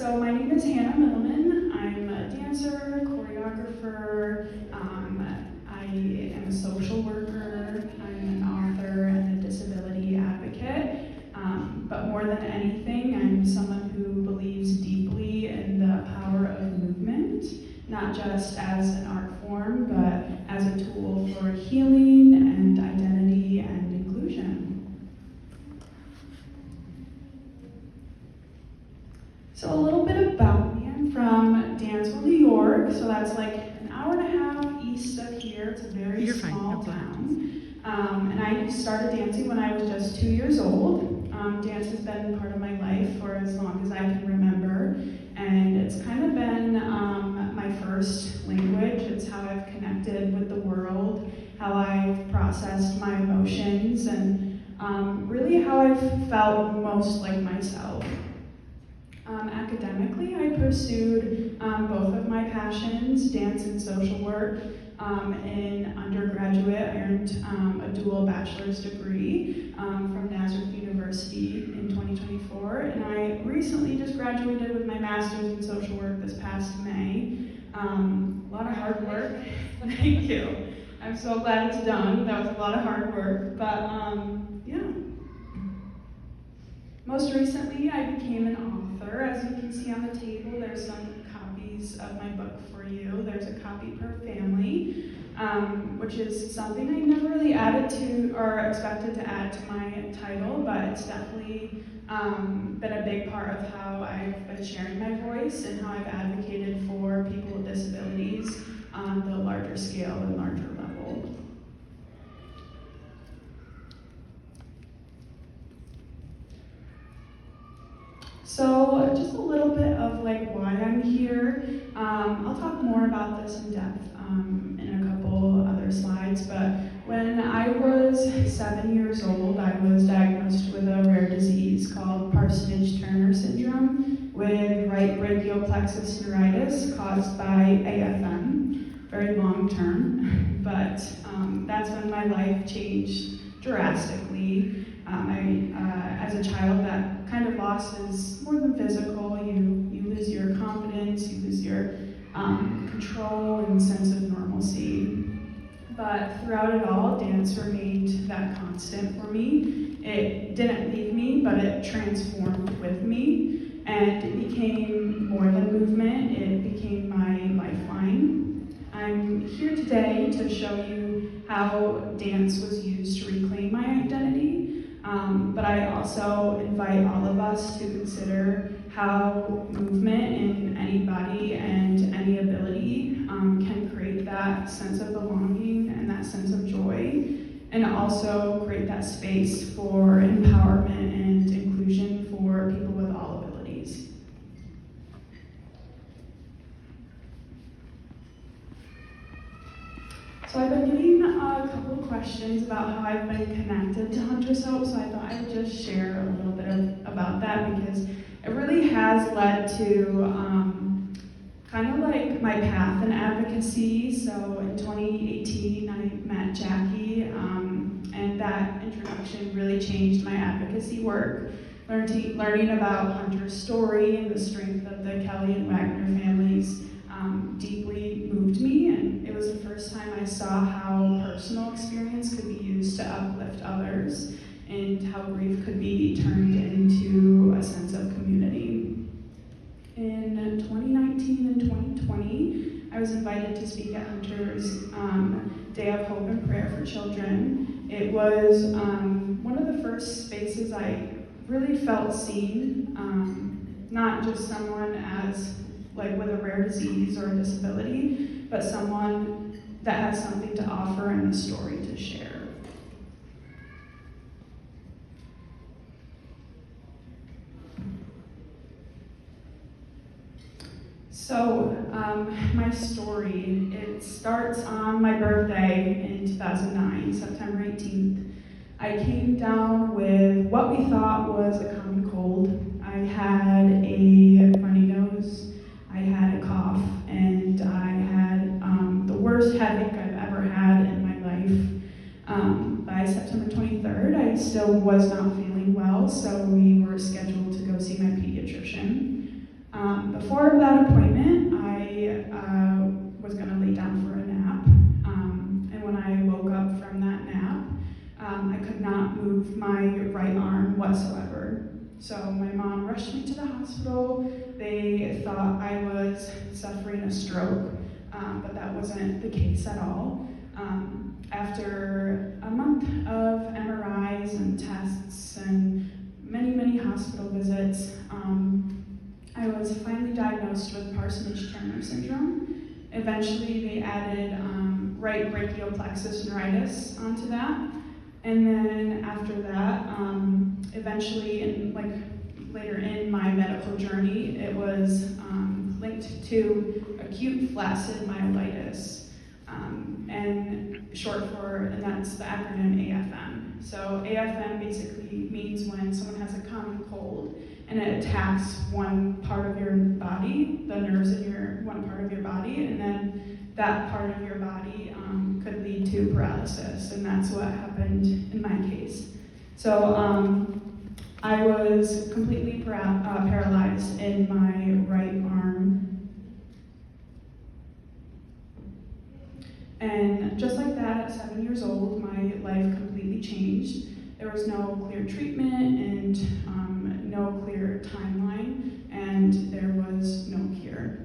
So my name is Hannea Milliman. I'm a dancer, choreographer, I am a social worker, I'm an author and a disability advocate. But more than anything, I'm someone who believes deeply in the power of movement, not just as an art form, but as a tool for healing and identity and inclusion. So a little bit about me. I'm from Dansville, New York, so that's like an hour and a half east of here. It's a very small town. And I started dancing when I was just 2 years old. Dance has been part of my life for as long as I can remember, and it's kind of been my first language. It's how I've connected with the world, how I've processed my emotions, and really how I've felt most like myself. Academically, I pursued both of my passions, dance and social work. In undergraduate, I earned a dual bachelor's degree from Nazareth University in 2024, and I recently just graduated with my master's in social work this past May. A lot of hard work. Thank you. I'm so glad it's done. That was a lot of hard work, but yeah. Most recently, I became an author. As you can see on the table, there's some copies of my book for you. There's a copy per family, which is something I never really added to or expected to add to my title, but it's definitely been a big part of how I've been sharing my voice and how I've advocated for people with disabilities on the larger scale and larger level. So just a little bit of like why I'm here. I'll talk more about this in depth in a couple other slides, but when I was 7 years old, I was diagnosed with a rare disease called Parsonage-Turner Syndrome with right brachial plexus neuritis caused by AFM, very long term, but that's when my life changed drastically. As a child, that kind of loss is more than physical. You lose your confidence, you lose your control and sense of normalcy. But throughout it all, dance remained that constant for me. It didn't leave me, but it transformed with me. And it became more than movement, it became my lifeline. I'm here today to show you how dance was used to reclaim my identity. But I also invite all of us to consider how movement in any body and any ability can create that sense of belonging and that sense of joy, and also create that space for empowerment and inclusion for people with all abilities. So I've been getting a couple of questions about how I've been connected to Hunter's Hope, so I thought I would just share a little bit about that because it really has led to kind of like my path in advocacy. So in 2018, I met Jacque, and that introduction really changed my advocacy work. Learning about Hunter's story and the strength of the Kelly and Waggoner families deeply moved me, and it was the first time I saw how personal experience could be used to uplift others and how grief could be turned into a sense of community. In 2019 and 2020, I was invited to speak at Hunter's Day of Hope and Prayer for Children. It was one of the first spaces I really felt seen, not just someone as like with a rare disease or a disability, but someone that has something to offer and a story to share. So my story, it starts on my birthday in 2009, September 18th. I came down with what we thought was a common cold. I had a runny nose, I had a cough, and I had the worst headache I've ever had in my life. By September 23rd, I still was not feeling well, so we were scheduled to go see my pediatrician. Before that appointment, I was going to lay down for a nap, and when I woke up from that nap, I could not move my right arm whatsoever. So my mom rushed me to the hospital. They thought I was suffering a stroke, but that wasn't the case at all. After a month of MRIs and tests and many hospital visits, I was finally diagnosed with Parsonage-Turner Syndrome. Eventually, they added right brachial plexus neuritis onto that. And then after that, eventually, later in my medical journey, it was linked to acute flaccid myelitis, and that's the acronym AFM. So AFM basically means when someone has a common cold and it attacks one part of your body, the nerves in one part of your body, and then that part of your body could lead to paralysis, and that's what happened in my case. So I was completely paralyzed in my right arm. And just like that, at 7 years old, my life completely changed. There was no clear treatment and no clear timeline, and there was no cure.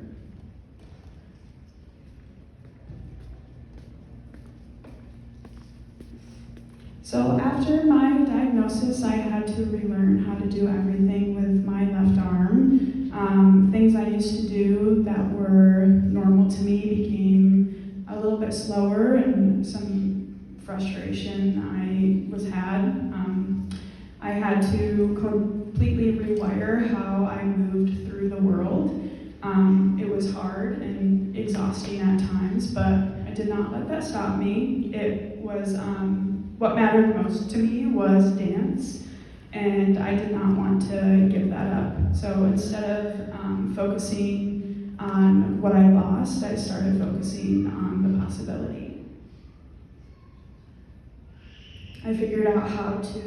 So after my diagnosis, I had to relearn how to do everything with my left arm. Things I used to do that were normal to me became a little bit slower, and some frustration I had to completely rewire how I moved through the world. It was hard and exhausting at times, but I did not let that stop me. It was what mattered most to me was dance, and I did not want to give that up. So instead of focusing on what I lost, I started focusing on the possibility. I figured out how to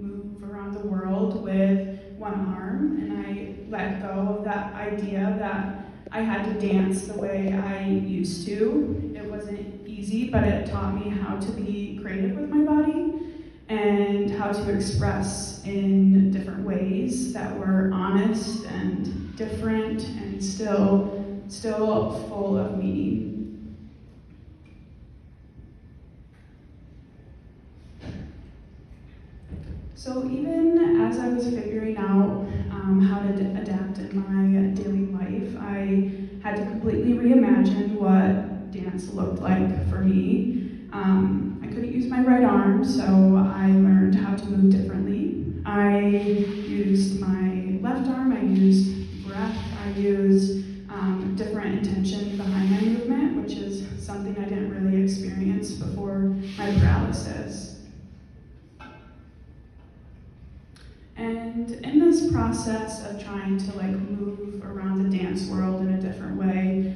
move around the world with one arm, and I let go of that idea that I had to dance the way I used to. It wasn't easy, but it taught me how to be creative with my body and how to express in different ways that were honest and different and still full of meaning. So even as I was figuring out how to adapt in my daily life, I had to completely reimagine what dance looked like for me. I couldn't use my right arm, so I learned how to move differently. I used my left arm, I used breath, I used different intention behind my movement, which is something I didn't really experience before my paralysis. And in this process of trying to move around the dance world in a different way,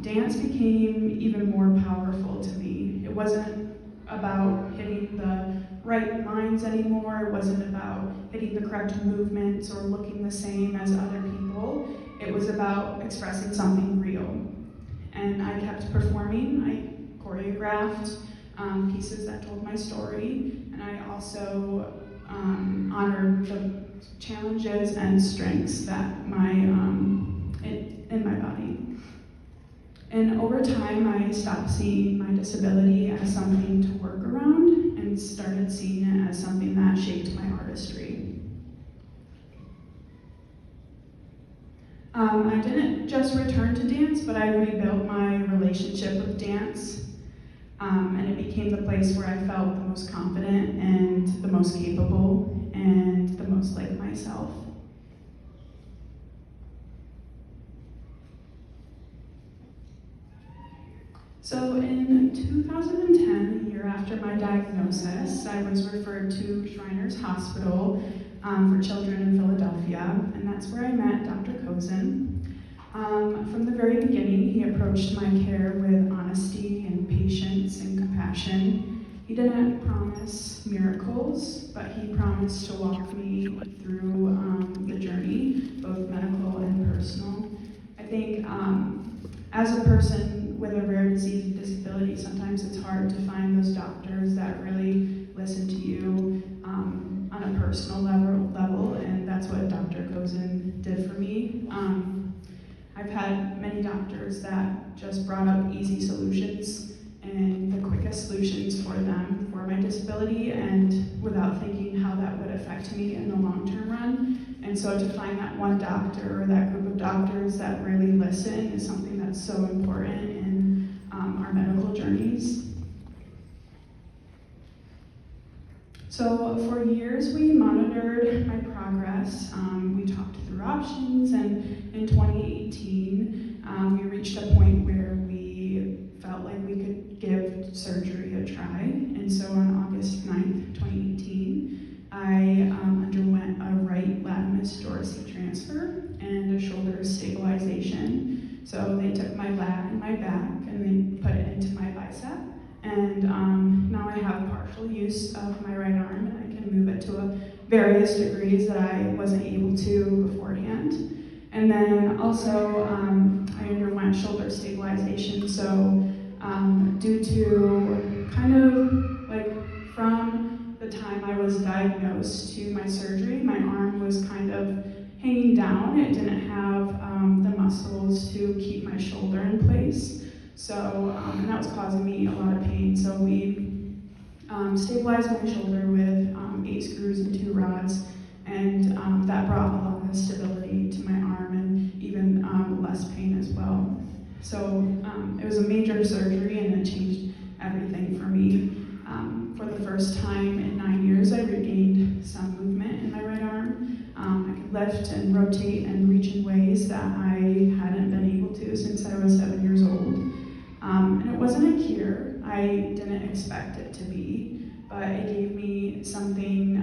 dance became even more powerful to me. It wasn't about hitting the right lines anymore. It wasn't about hitting the correct movements or looking the same as other people. It was about expressing something real. And I kept performing. I choreographed pieces that told my story, and I also honored the challenges and strengths that in my body. And over time, I stopped seeing my disability as something to work around and started seeing it as something that shaped my artistry. I didn't just return to dance, but I rebuilt my relationship with dance. And it became the place where I felt the most confident and the most capable and the most like myself. So in 2010, a year after my diagnosis, I was referred to Shriners Hospital for Children in Philadelphia, and that's where I met Dr. Kozin. From the very beginning, he approached my care with honesty and patience and compassion. He didn't promise miracles, but he promised to walk me through the journey, both medical and personal. as a person with a rare disease and disability, sometimes it's hard to find those doctors that really listen to you on a personal level, and that's what Dr. Kozin did for me. I've had many doctors that just brought up easy solutions and the quickest solutions for them for my disability, and without thinking how that would affect me in the long-term run. And so to find that one doctor or that group of doctors that really listen is something that's so important in our medical journeys. So for years we monitored my progress. We talked through options, and in 2018 we reached a point where we felt like we could give surgery a try. And so on August 9th, 2018, I underwent a right latimus dorsi transfer and a shoulder stabilization. So they took my lat and my back and they put it into my bicep. And now I have partial use of my right arm, and I can move it to various degrees that I wasn't able to beforehand. And then also I underwent shoulder stabilization. So due to kind of like from the time I was diagnosed to my surgery, my arm was kind of hanging down. It didn't have the muscles to keep my shoulder in place. So, and that was causing me a lot of pain. So we stabilized my shoulder with 8 screws and 2 rods, and that brought a lot of stability to my arm and even less pain as well. So it was a major surgery, and it changed everything for me. For the first time in 9 years, I regained some movement in my right arm. I could lift and rotate and reach in ways that I hadn't been able to since I was 7 years old. And it wasn't a cure. I didn't expect it to be, but it gave me something,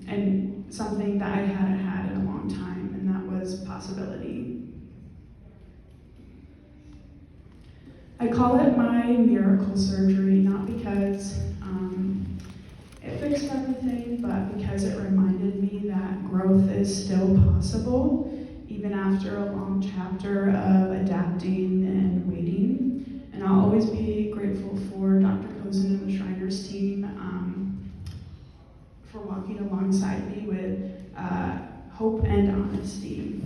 and something that I hadn't had in a long time, and that was possibility. I call it my miracle surgery, not because it fixed everything, but because it reminded me that growth is still possible, even after a long chapter of adapting and waiting. And I'll always be grateful for Dr. Kozin and the Shriners team for walking alongside me with hope and honesty.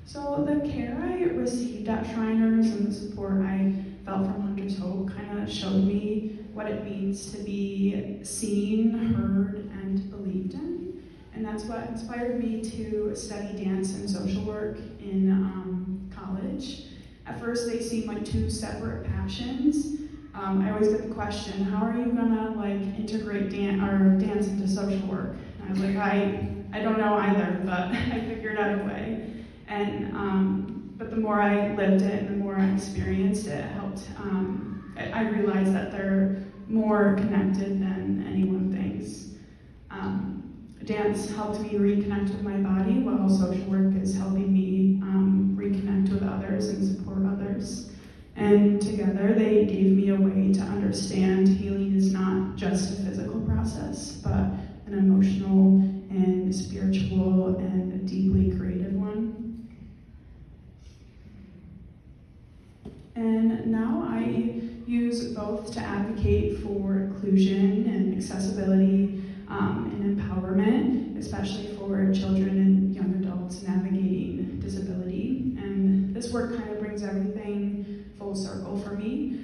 So the care I received at Shriners and the support I felt from Hunter's Hope kind of showed me what it means to be seen, heard, and believed in. And that's what inspired me to study dance and social work in college. At first, they seemed like 2 separate passions. I always get the question, how are you gonna integrate dance into social work? And I was like, I don't know either, but I figured out a way. And but the more I lived it and the more I experienced it, it helped. I realized that they're more connected than anyone thinks. Dance helped me reconnect with my body, while social work is helping me reconnect with others and support others. And together they gave me a way to understand healing is not just a physical process, but an emotional and spiritual and a deeply creative one. And now I use both to advocate for inclusion and accessibility and empowerment, especially for children and young adults navigating disability. And this work kind of brings everything full circle for me.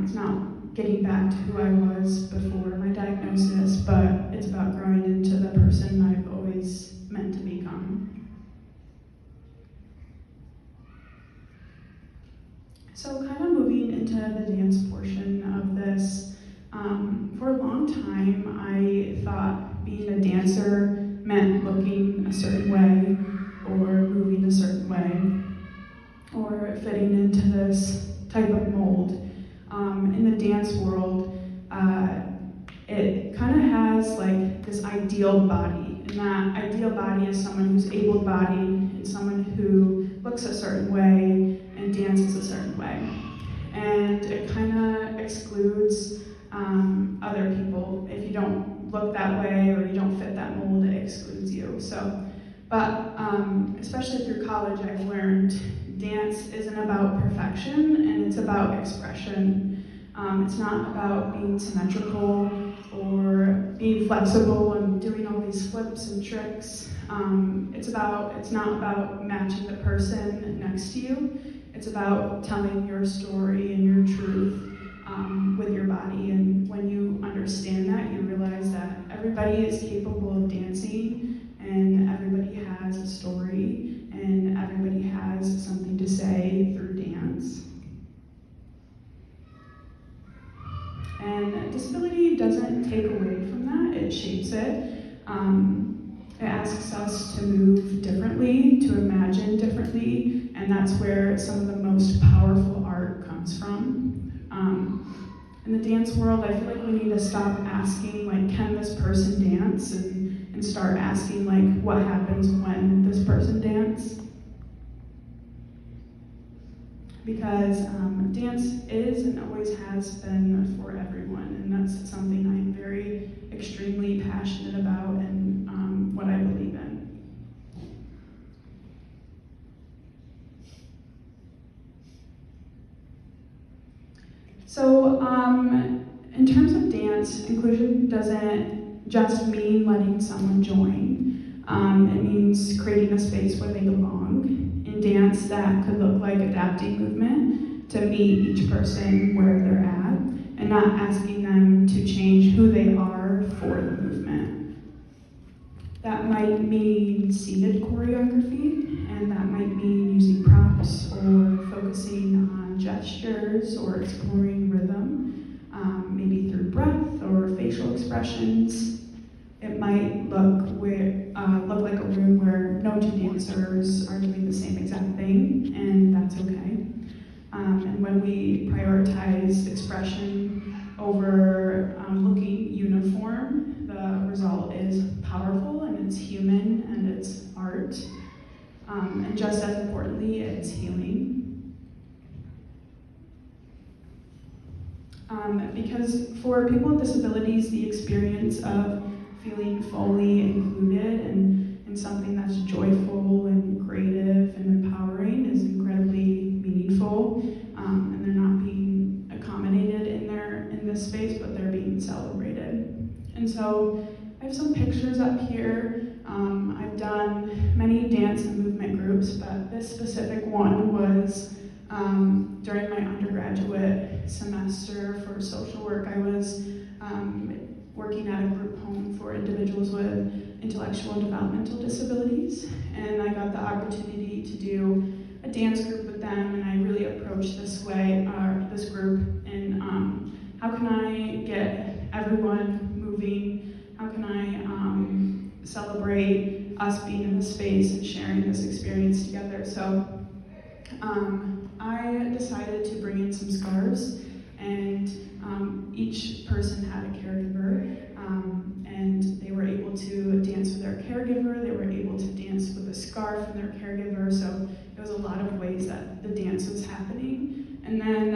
It's not getting back to who I was before my diagnosis, but it's about growing into the person I've always meant to become. So kind of moving into the dance portion of this, for a long time I thought being a dancer meant looking a certain way or moving a certain way or fitting into this type of mold. In the dance world, it kind of has this ideal body, and that ideal body is someone who's able-bodied and someone who looks a certain way and dances a certain way. And it kind of excludes other people. If you don't look that way or you don't fit that mold, it excludes you. So But especially through college, I've learned dance isn't about perfection, and it's about expression. It's not about being symmetrical or being flexible and doing all these flips and tricks. It's not about matching the person next to you. It's about telling your story and your truth with your body. And when you understand that, you realize that everybody is capable of dancing, and everybody has a story, and everybody has something to say through dance. And disability doesn't take away from that, it shapes it. It asks us to move differently, to imagine differently, and that's where some of the most powerful art comes from. In the dance world, I feel like we need to stop asking, like, can this person dance? And start asking, like, what happens when this person dances? Because dance is and always has been for everyone, and that's something I'm very extremely passionate about and what I believe in. So in terms of dance, inclusion doesn't just mean letting someone join. It means creating a space where they belong. In dance, that could look like adapting movement to meet each person where they're at, and not asking them to change who they are for the movement. That might mean seated choreography, and that might mean using props or focusing on gestures or exploring rhythm, maybe through breath or facial expressions. It might look like a room where no two dancers are doing the same exact thing, and that's okay. And when we prioritize expression over looking uniform, the result is powerful, and it's human, and it's art. And just as importantly, it's healing. Because for people with disabilities, the experience of feeling fully included and in something that's joyful and creative and empowering is incredibly meaningful, and they're not being accommodated in this space, but they're being celebrated. And so I have some pictures up here. I've done many dance and movement groups, but this specific one was during my undergraduate semester for social work. I was working at a group home for individuals with intellectual and developmental disabilities, and I got the opportunity to do a dance group with them, and I really approached this group, and how can I get everyone moving? How can I celebrate us being in this space and sharing this experience together? So I decided to bring in some scarves, and each person had a caregiver, and they were able to dance with their caregiver, they were able to dance with a scarf from their caregiver, so there was a lot of ways that the dance was happening. And then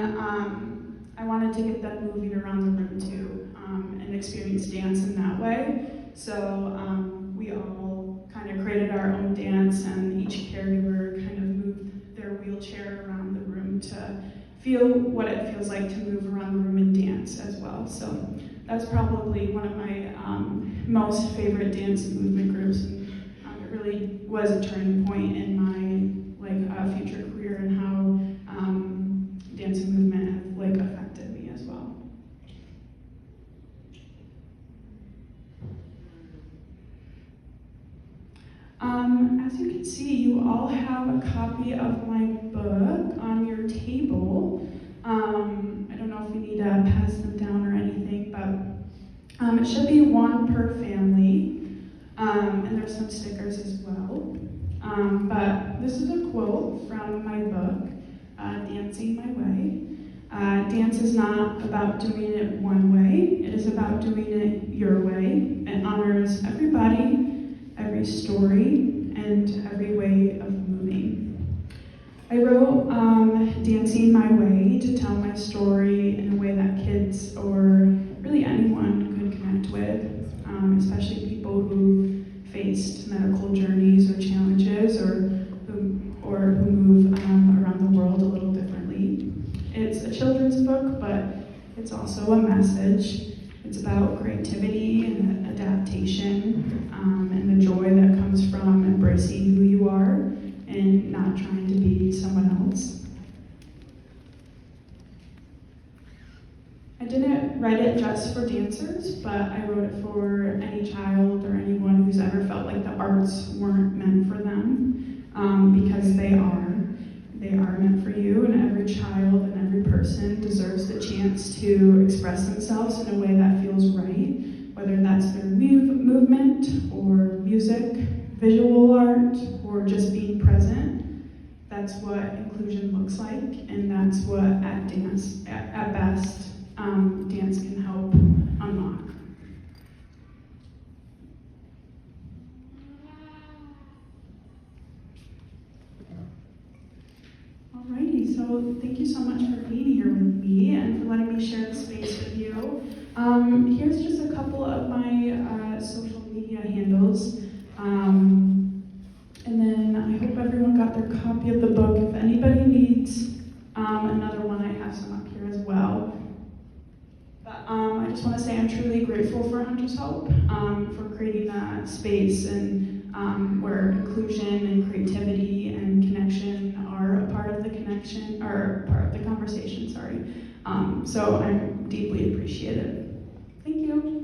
I wanted to get them moving around the room too, and experience dance in that way. So we all kind of created our own dance, and each caregiver kind of moved their wheelchair around the room to feel what it feels like to move around the room and dance as well. So that's probably one of my most favorite dance and movement groups, and it really was a turning point in my future career and how dance and movement have affected me as well. As you can see, you all have a copy of my book on your table. I don't know if you need to pass them down or anything, but it should be one per family, and there's some stickers as well. But this is a quote from my book, Dancing My Way. Dance is not about doing it one way, it is about doing it your way. It honors everybody, every story, and every way of moving. I wrote Dancing My Way to tell my story in a way that kids or really anyone could connect with, especially people who faced medical journeys or who move around the world a little differently. It's a children's book, but it's also a message. It's about creativity and adaptation, and the joy that comes from embracing who you are and not trying to be someone else. I didn't write it just for dancers, but I wrote it for any child or anyone who's ever felt like the arts weren't meant for them, because they are. They are meant for you, and every child and every person deserves the chance to express themselves in a way that feels right, whether that's their movement or music, visual art, or just being present. That's what inclusion looks like, and that's what at best, dance can help unlock. Alrighty, so thank you so much for being here with me and for letting me share the space with you. Here's just a couple of my social media handles. And then I hope everyone got their copy of the book. If anybody needs another one, I have some up here as well. But I just want to say I'm truly grateful for Hunter's Hope, for creating a space and where inclusion and creativity and connection are a part of the connection, or part of the conversation, sorry. So I'm deeply appreciative. Thank you.